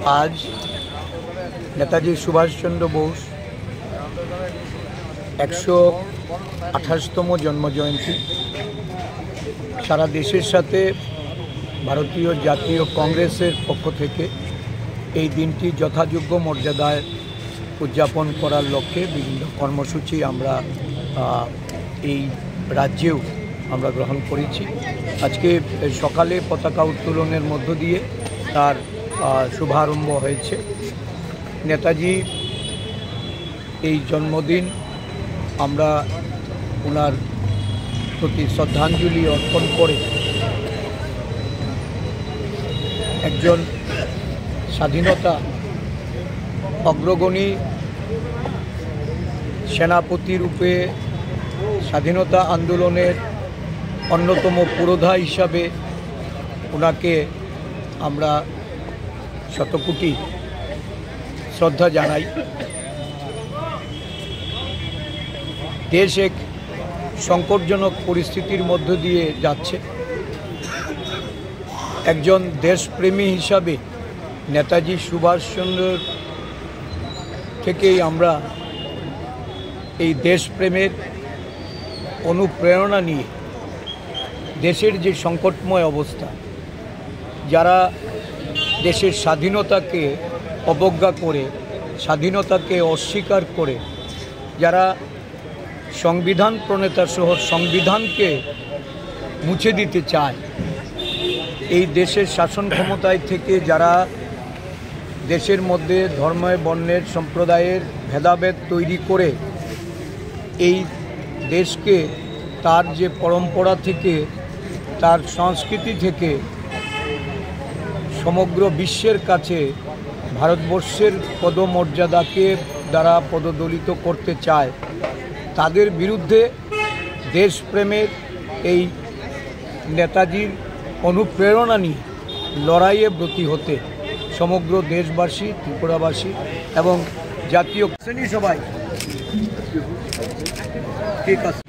आज नेताजी सुभाष चंद्र बोस 128तम जन्मजयंती सारा देशेर साथे भारतीय जातीय कांग्रेसेर पक्ष थेके এই দিনটি যথাযোগ্য মর্যাদায় উদযাপন করার লক্ষ্যে বিভিন্ন কর্মসূচি আমরা এই রাজ্যেও আমরা গ্রহণ করেছি। আজকে সকালে পতাকা উত্তোলনের মধ্য দিয়ে তার শুভারম্ভ হয়েছে। নেতাজি এই জন্মদিন আমরা ওনার প্রতি শ্রদ্ধাঞ্জলি অর্পণ করে একজন স্বাধীনতা অগ্রগণী সেনাপতি রূপে স্বাধীনতা আন্দোলনের অন্যতম পুরোধা হিসাবে ওনাকে আমরা শতকোটি শ্রদ্ধা জানাই। দেশ এক সংকটজনক পরিস্থিতির মধ্য দিয়ে যাচ্ছে। একজন দেশপ্রেমী হিসাবে নেতাজি সুভাষচন্দ্র থেকেই আমরা এই দেশপ্রেমের অনুপ্রেরণা নিয়ে দেশের যে সংকটময় অবস্থা, যারা দেশের স্বাধীনতাকে অবজ্ঞা করে, স্বাধীনতাকে অস্বীকার করে, যারা সংবিধান প্রণেতা সহ সংবিধানকে মুছে দিতে চায়, এই দেশের শাসন ক্ষমতায় থেকে যারা দেশের মধ্যে ধর্মের বর্ণের সম্প্রদায়ের ভেদাভেদ তৈরি করে এই দেশকে তার যে পরম্পরা থেকে, তার সংস্কৃতি থেকে সমগ্র বিশ্বের কাছে ভারতবর্ষের পদমর্যাদাকে দ্বারা পদদলিত করতে চায়, তাদের বিরুদ্ধে দেশপ্রেমের এই নেতাজির অনুপ্রেরণা নিয়ে লড়াইয়ে ব্রতী হতে সমগ্র দেশবাসী, ত্রিপুরাবাসী এবং জাতীয় শ্রেণী সবাই ঠিক আছে।